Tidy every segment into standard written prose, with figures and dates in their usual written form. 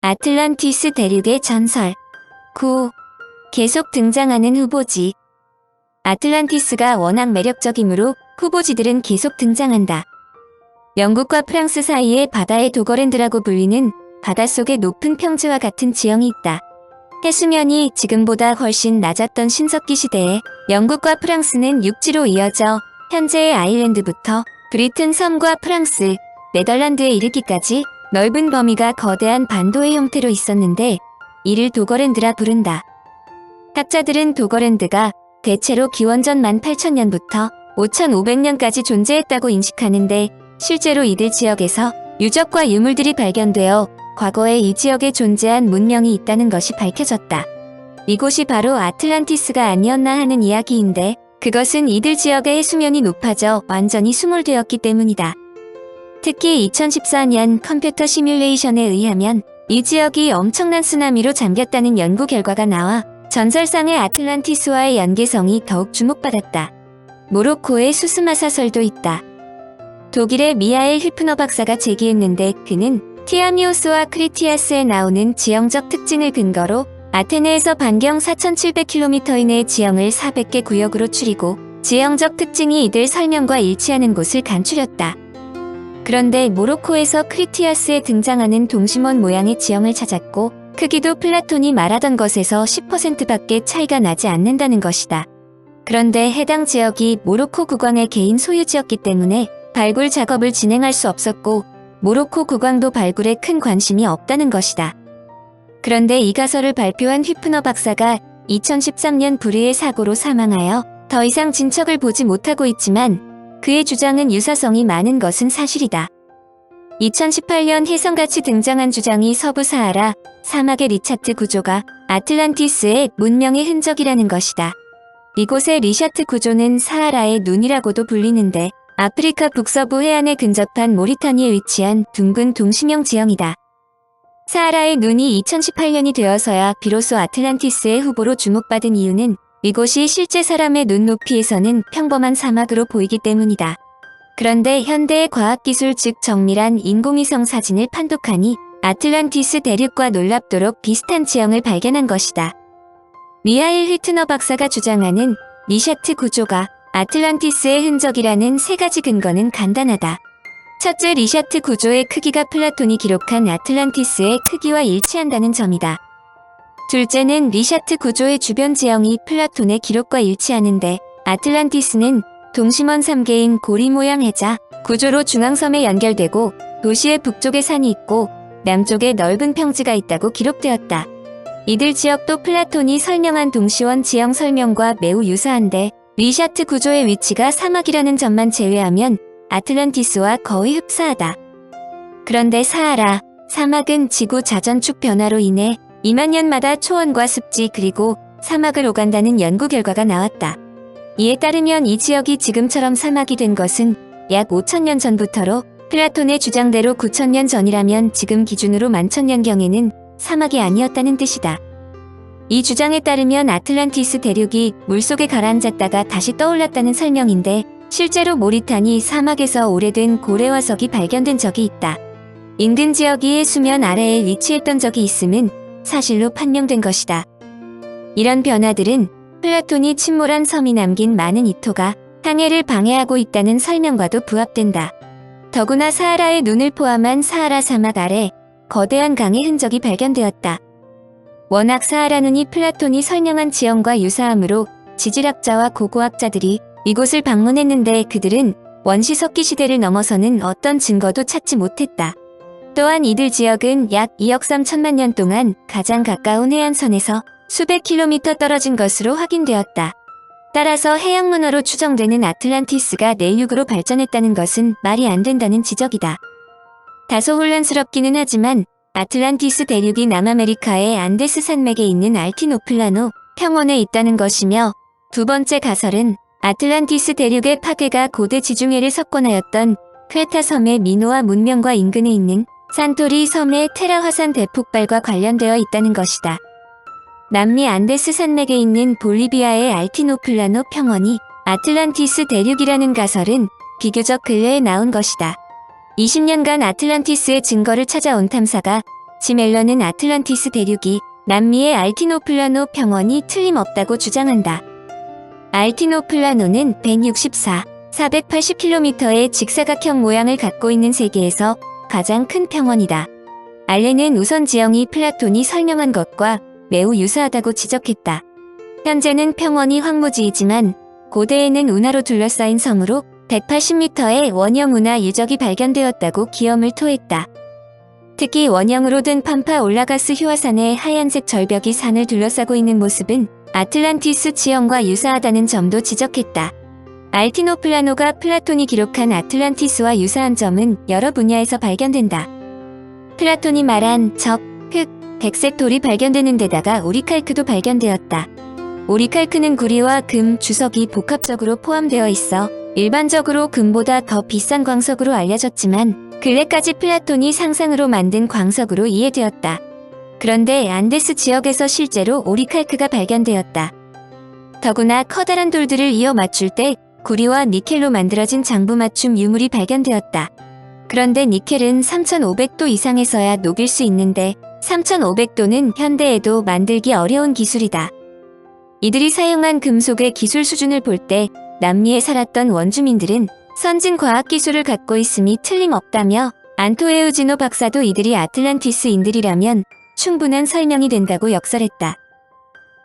아틀란티스 대륙의 전설. 9. 계속 등장하는 후보지. 아틀란티스가 워낙 매력적이므로 후보지들은 계속 등장한다. 영국과 프랑스 사이의 바다의 도거랜드라고 불리는 바닷속의 높은 평지와 같은 지형이 있다. 해수면이 지금보다 훨씬 낮았던 신석기 시대에 영국과 프랑스는 육지로 이어져 현재의 아일랜드부터 브리튼 섬과 프랑스, 네덜란드에 이르기까지 넓은 범위가 거대한 반도의 형태로 있었는데 이를 도거랜드라 부른다. 학자들은 도거랜드가 대체로 기원전 18,000년부터 5,500년까지 존재했다고 인식하는데 실제로 이들 지역에서 유적과 유물들이 발견되어 과거에 이 지역에 존재한 문명이 있다는 것이 밝혀졌다. 이곳이 바로 아틀란티스가 아니었나 하는 이야기인데 그것은 이들 지역의 해수면이 높아져 완전히 수몰되었기 때문이다. 특히 2014년 컴퓨터 시뮬레이션에 의하면 이 지역이 엄청난 쓰나미로 잠겼다는 연구 결과가 나와 전설상의 아틀란티스와의 연계성이 더욱 주목받았다. 모로코의 수스마사설도 있다. 독일의 미하엘 휘프너 박사가 제기했는데 그는 티아미오스와 크리티아스에 나오는 지형적 특징을 근거로 아테네에서 반경 4,700km 이내의 지형을 400개 구역으로 추리고 지형적 특징이 이들 설명과 일치하는 곳을 간추렸다. 그런데 모로코에서 크리티아스에 등장하는 동심원 모양의 지형을 찾았고 크기도 플라톤이 말하던 것에서 10%밖에 차이가 나지 않는다는 것이다. 그런데 해당 지역이 모로코 국왕의 개인 소유지였기 때문에 발굴 작업을 진행할 수 없었고 모로코 국왕도 발굴에 큰 관심이 없다는 것이다. 그런데 이 가설을 발표한 휘프너 박사가 2013년 불의의 사고로 사망하여 더 이상 진척을 보지 못하고 있지만 그의 주장은 유사성이 많은 것은 사실이다. 2018년 혜성같이 등장한 주장이 서부 사하라 사막의 리샤트 구조가 아틀란티스의 문명의 흔적이라는 것이다. 이곳의 리샤트 구조는 사하라의 눈이라고도 불리는데 아프리카 북서부 해안에 근접한 모리타니에 위치한 둥근 동심형 지형이다. 사하라의 눈이 2018년이 되어서야 비로소 아틀란티스의 후보로 주목받은 이유는 이곳이 실제 사람의 눈높이에서는 평범한 사막으로 보이기 때문이다. 그런데 현대의 과학기술 즉 정밀한 인공위성 사진을 판독하니 아틀란티스 대륙과 놀랍도록 비슷한 지형을 발견한 것이다. 미하일 휘트너 박사가 주장하는 리샤트 구조가 아틀란티스의 흔적이라는 세 가지 근거는 간단하다. 첫째, 리샤트 구조의 크기가 플라톤이 기록한 아틀란티스의 크기와 일치한다는 점이다. 둘째는 리샤트 구조의 주변 지형이 플라톤의 기록과 일치하는데 아틀란티스는 동심원 3개인 고리 모양 해자 구조로 중앙섬에 연결되고 도시의 북쪽에 산이 있고 남쪽에 넓은 평지가 있다고 기록되었다. 이들 지역도 플라톤이 설명한 동시원 지형 설명과 매우 유사한데 리샤트 구조의 위치가 사막이라는 점만 제외하면 아틀란티스와 거의 흡사하다. 그런데 사하라, 사막은 지구 자전축 변화로 인해 2만 년마다 초원과 습지 그리고 사막을 오간다는 연구 결과가 나왔다. 이에 따르면 이 지역이 지금처럼 사막이 된 것은 약 5,000년 전부터로 플라톤의 주장대로 9,000년 전이라면 지금 기준으로 11,000년경에는 사막이 아니었다는 뜻이다. 이 주장에 따르면 아틀란티스 대륙이 물속에 가라앉았다가 다시 떠올랐다는 설명인데 실제로 모리타니 사막에서 오래된 고래화석이 발견된 적이 있다. 인근 지역이 해수면 아래에 위치했던 적이 있음은 사실로 판명된 것이다. 이런 변화들은 플라톤이 침몰한 섬이 남긴 많은 이토가 항해를 방해하고 있다는 설명과도 부합된다. 더구나 사하라의 눈을 포함한 사하라 사막 아래 거대한 강의 흔적이 발견되었다. 워낙 사하라 눈이 플라톤이 설명한 지형과 유사하므로 지질학자와 고고학자들이 이곳을 방문했는데 그들은 원시석기 시대를 넘어서는 어떤 증거도 찾지 못했다. 또한 이들 지역은 약 2억 3천만 년 동안 가장 가까운 해안선에서 수백 킬로미터 떨어진 것으로 확인되었다. 따라서 해양 문화로 추정되는 아틀란티스가 내륙으로 발전했다는 것은 말이 안 된다는 지적이다. 다소 혼란스럽기는 하지만 아틀란티스 대륙이 남아메리카의 안데스 산맥에 있는 알티노플라노 평원에 있다는 것이며 두 번째 가설은 아틀란티스 대륙의 파괴가 고대 지중해를 석권하였던 크레타 섬의 미노아 문명과 인근에 있는 산토리 섬의 테라 화산 대폭발과 관련되어 있다는 것이다. 남미 안데스 산맥에 있는 볼리비아의 알티노플라노 평원이 아틀란티스 대륙이라는 가설은 비교적 근래에 나온 것이다. 20년간 아틀란티스의 증거를 찾아온 탐사가 짐 앨런은 아틀란티스 대륙이 남미의 알티노플라노 평원이 틀림없다고 주장한다. 알티노플라노는 480km의 직사각형 모양을 갖고 있는 세계에서 가장 큰 평원이다. 알렌은 우선 지형이 플라톤이 설명한 것과 매우 유사하다고 지적했다. 현재는 평원이 황무지이지만 고대에는 운하로 둘러싸인 섬으로 180m의 원형 운하 유적이 발견되었다고 기염을 토했다. 특히 원형으로 든 팜파 올라가스 휴화산의 하얀색 절벽이 산을 둘러싸고 있는 모습은 아틀란티스 지형과 유사하다는 점도 지적했다. 알티노플라노가 플라톤이 기록한 아틀란티스와 유사한 점은 여러 분야에서 발견된다. 플라톤이 말한 적, 흙, 백색 돌이 발견되는 데다가 오리칼크도 발견되었다. 오리칼크는 구리와 금, 주석이 복합적으로 포함되어 있어 일반적으로 금보다 더 비싼 광석으로 알려졌지만 근래까지 플라톤이 상상으로 만든 광석으로 이해되었다. 그런데 안데스 지역에서 실제로 오리칼크가 발견되었다. 더구나 커다란 돌들을 이어 맞출 때 구리와 니켈로 만들어진 장부 맞춤 유물이 발견되었다. 그런데 니켈은 3500도 이상에서야 녹일 수 있는데 3500도는 현대에도 만들기 어려운 기술이다. 이들이 사용한 금속의 기술 수준을 볼 때 남미에 살았던 원주민들은 선진 과학기술을 갖고 있음이 틀림없다며 안토에우지노 박사도 이들이 아틀란티스인들이라면 충분한 설명이 된다고 역설했다.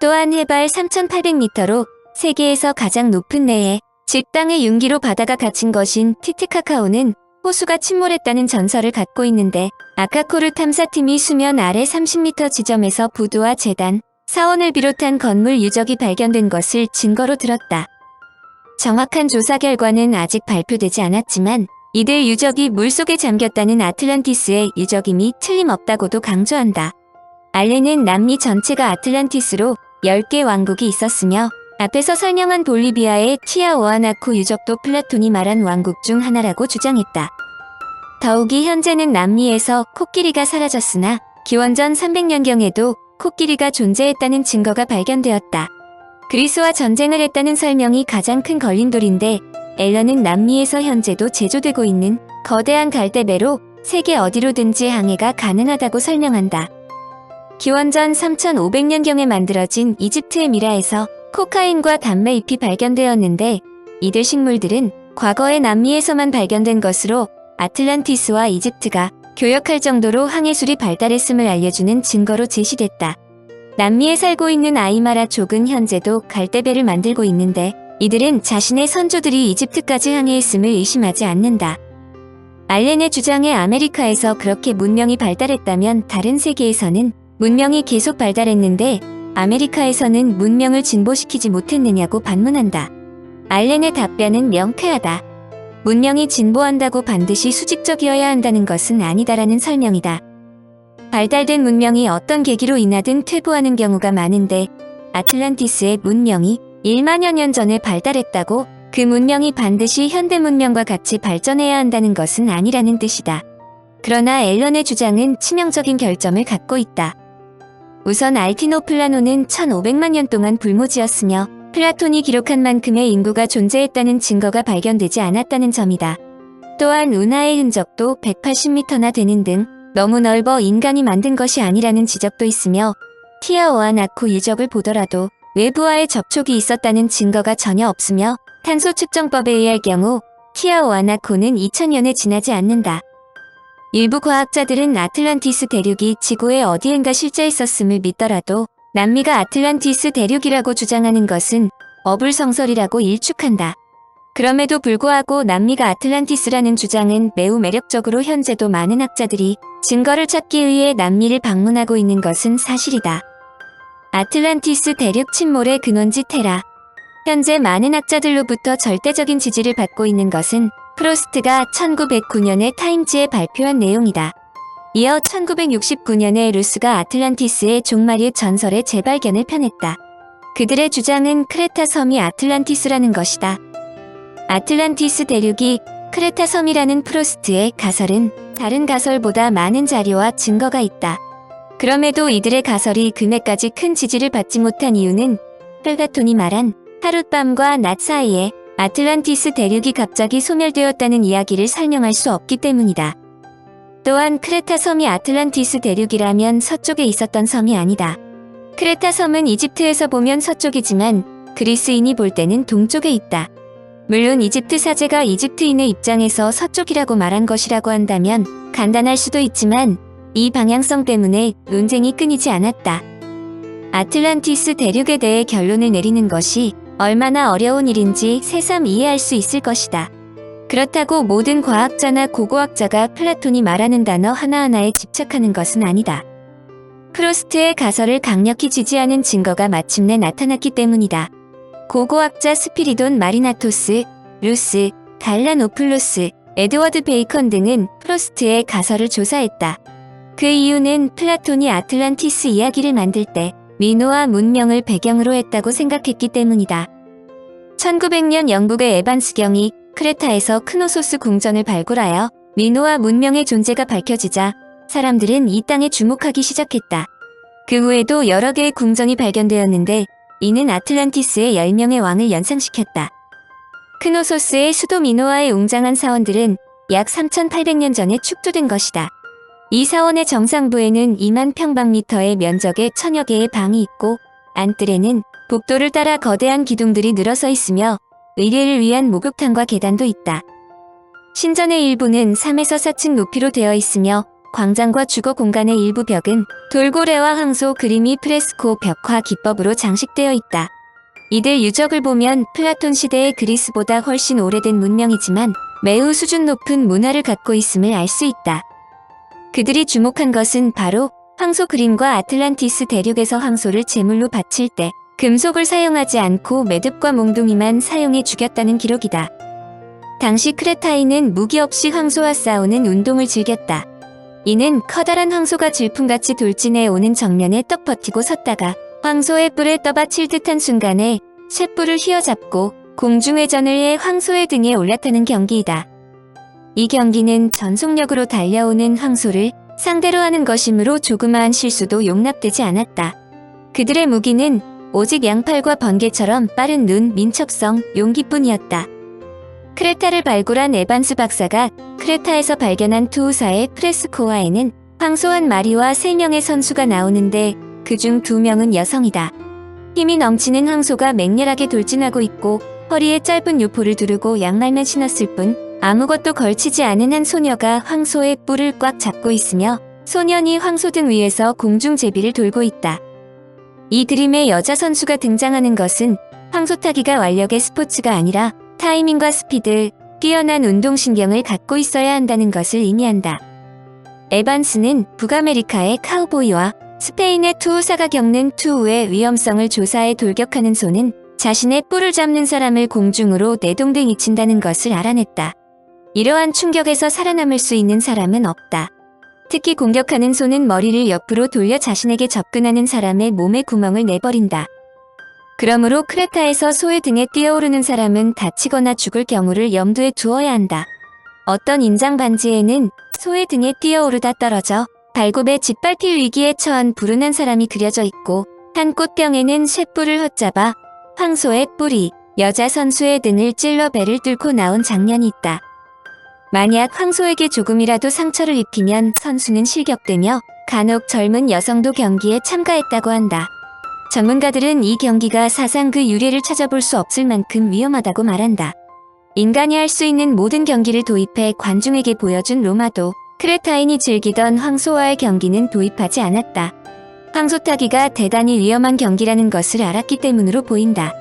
또한 해발 3800m로 세계에서 가장 높은 내에 즉 땅의 융기로 바다가 갇힌 것인 티티카카오는 호수가 침몰했다는 전설을 갖고 있는데 아카코르 탐사팀이 수면 아래 30m 지점에서 부두와 재단, 사원을 비롯한 건물 유적이 발견된 것을 증거로 들었다. 정확한 조사 결과는 아직 발표되지 않았지만 이들 유적이 물속에 잠겼다는 아틀란티스의 유적임이 틀림없다고도 강조한다. 알렌은 남미 전체가 아틀란티스로 10개 왕국이 있었으며 앞에서 설명한 볼리비아의 티아오아나코 유적도 플라톤이 말한 왕국 중 하나라고 주장했다. 더욱이 현재는 남미에서 코끼리가 사라졌으나 기원전 300년경에도 코끼리가 존재했다는 증거가 발견되었다. 그리스와 전쟁을 했다는 설명이 가장 큰 걸림돌인데 앨런은 남미에서 현재도 제조되고 있는 거대한 갈대배로 세계 어디로든지 항해가 가능하다고 설명한다. 기원전 3500년경에 만들어진 이집트의 미라에서 코카인과 담배잎이 발견되었는데 이들 식물들은 과거의 남미에서만 발견된 것으로 아틀란티스와 이집트가 교역할 정도로 항해술이 발달했음을 알려주는 증거로 제시됐다. 남미에 살고 있는 아이마라족은 현재도 갈대배를 만들고 있는데 이들은 자신의 선조들이 이집트까지 항해했음을 의심하지 않는다. 알렌의 주장에 아메리카에서 그렇게 문명이 발달했다면 다른 세계에서는 문명이 계속 발달했는데 아메리카에서는 문명을 진보시키지 못했느냐고 반문한다. 알렌의 답변은 명쾌하다. 문명이 진보한다고 반드시 수직적이어야 한다는 것은 아니다라는 설명이다. 발달된 문명이 어떤 계기로 인하든 퇴보하는 경우가 많은데 아틀란티스의 문명이 1만여 년 전에 발달했다고 그 문명이 반드시 현대 문명과 같이 발전해야 한다는 것은 아니라는 뜻이다. 그러나 앨런의 주장은 치명적인 결점을 갖고 있다. 우선 알티노플라노는 1500만 년 동안 불모지였으며 플라톤이 기록한 만큼의 인구가 존재했다는 증거가 발견되지 않았다는 점이다. 또한 운하의 흔적도 180m나 되는 등 너무 넓어 인간이 만든 것이 아니라는 지적도 있으며 티아오아나코 유적을 보더라도 외부와의 접촉이 있었다는 증거가 전혀 없으며 탄소 측정법에 의할 경우 티아오아나코는 2000년에 지나지 않는다. 일부 과학자들은 아틀란티스 대륙이 지구의 어디엔가 실제 있었음을 믿더라도 남미가 아틀란티스 대륙이라고 주장하는 것은 어불성설이라고 일축한다. 그럼에도 불구하고 남미가 아틀란티스라는 주장은 매우 매력적으로 현재도 많은 학자들이 증거를 찾기 위해 남미를 방문하고 있는 것은 사실이다. 아틀란티스 대륙 침몰의 근원지 테라. 현재 많은 학자들로부터 절대적인 지지를 받고 있는 것은 프로스트가 1909년에 타임지에 발표한 내용이다. 이어 1969년에 루스가 아틀란티스의 종말의 전설의 재발견을 펴냈다. 그들의 주장은 크레타 섬이 아틀란티스라는 것이다. 아틀란티스 대륙이 크레타 섬이라는 프로스트의 가설은 다른 가설보다 많은 자료와 증거가 있다. 그럼에도 이들의 가설이 그네까지 큰 지지를 받지 못한 이유는 플라톤이 말한 하룻밤과 낮 사이에 아틀란티스 대륙이 갑자기 소멸되었다는 이야기를 설명할 수 없기 때문이다. 또한 크레타 섬이 아틀란티스 대륙이라면 서쪽에 있었던 섬이 아니다. 크레타 섬은 이집트에서 보면 서쪽이지만 그리스인이 볼 때는 동쪽에 있다. 물론 이집트 사제가 이집트인의 입장에서 서쪽이라고 말한 것이라고 한다면 간단할 수도 있지만 이 방향성 때문에 논쟁이 끊이지 않았다. 아틀란티스 대륙에 대해 결론을 내리는 것이 얼마나 어려운 일인지 새삼 이해할 수 있을 것이다. 그렇다고 모든 과학자나 고고학자가 플라톤이 말하는 단어 하나하나에 집착하는 것은 아니다. 프로스트의 가설을 강력히 지지하는 증거가 마침내 나타났기 때문이다. 고고학자 스피리돈 마리나토스, 루스, 갈라노플로스, 에드워드 베이컨 등은 프로스트의 가설을 조사했다. 그 이유는 플라톤이 아틀란티스 이야기를 만들 때 미노아 문명을 배경으로 했다고 생각했기 때문이다. 1900년 영국의 에반스 경이 크레타에서 크노소스 궁전을 발굴하여 미노아 문명의 존재가 밝혀지자 사람들은 이 땅에 주목하기 시작했다. 그 후에도 여러 개의 궁전이 발견되었는데 이는 아틀란티스의 10명의 왕을 연상시켰다. 크노소스의 수도 미노아에 웅장한 사원들은 약 3800년 전에 축조된 것이다. 이 사원의 정상부에는 2만 평방미터의 면적의 1000여 개의 방이 있고 안뜰에는 복도를 따라 거대한 기둥들이 늘어서 있으며 의뢰를 위한 목욕탕과 계단도 있다. 신전의 일부는 3에서 4층 높이로 되어 있으며 광장과 주거 공간의 일부 벽은 돌고래와 황소 그림이 프레스코 벽화 기법으로 장식되어 있다. 이들 유적을 보면 플라톤 시대의 그리스보다 훨씬 오래된 문명이지만 매우 수준 높은 문화를 갖고 있음을 알 수 있다. 그들이 주목한 것은 바로 황소 그림과 아틀란티스 대륙에서 황소를 제물로 바칠 때 금속을 사용하지 않고 매듭과 몽둥이만 사용해 죽였다는 기록이다. 당시 크레타인은 무기 없이 황소와 싸우는 운동을 즐겼다. 이는 커다란 황소가 질풍같이 돌진해 오는 정면에 떡 버티고 섰다가 황소의 뿔에 떠받칠 듯한 순간에 쇳뿔을 휘어잡고 공중회전을 해 황소의 등에 올라타는 경기이다. 이 경기는 전속력으로 달려오는 황소를 상대로 하는 것이므로 조그마한 실수도 용납되지 않았다. 그들의 무기는 오직 양팔과 번개처럼 빠른 눈, 민첩성, 용기뿐이었다. 크레타를 발굴한 에반스 박사가 크레타에서 발견한 투우사의 프레스코아에는 황소 한 마리와 3명의 선수가 나오는데 그중 2명은 여성이다. 힘이 넘치는 황소가 맹렬하게 돌진하고 있고 허리에 짧은 요포를 두르고 양말만 신었을 뿐 아무것도 걸치지 않은 한 소녀가 황소의 뿔을 꽉 잡고 있으며 소년이 황소 등 위에서 공중제비를 돌고 있다. 이 그림에 여자 선수가 등장하는 것은 황소 타기가 완력의 스포츠가 아니라 타이밍과 스피드, 뛰어난 운동신경을 갖고 있어야 한다는 것을 의미한다. 에반스는 북아메리카의 카우보이와 스페인의 투우사가 겪는 투우의 위험성을 조사해 돌격하는 소는 자신의 뿔을 잡는 사람을 공중으로 내동댕이 친다는 것을 알아냈다. 이러한 충격에서 살아남을 수 있는 사람은 없다. 특히 공격하는 소는 머리를 옆으로 돌려 자신에게 접근하는 사람의 몸에 구멍을 내버린다. 그러므로 크레타에서 소의 등에 뛰어오르는 사람은 다치거나 죽을 경우를 염두에 두어야 한다. 어떤 인장 반지에는 소의 등에 뛰어오르다 떨어져 발굽에 짓밟힐 위기에 처한 불운한 사람이 그려져 있고 한 꽃병에는 쇳뿔을 헛잡아 황소의 뿔이 여자 선수의 등을 찔러 배를 뚫고 나온 장면이 있다. 만약 황소에게 조금이라도 상처를 입히면 선수는 실격되며 간혹 젊은 여성도 경기에 참가했다고 한다. 전문가들은 이 경기가 사상 그 유래를 찾아볼 수 없을 만큼 위험하다고 말한다. 인간이 할 수 있는 모든 경기를 도입해 관중에게 보여준 로마도 크레타인이 즐기던 황소와의 경기는 도입하지 않았다. 황소 타기가 대단히 위험한 경기라는 것을 알았기 때문으로 보인다.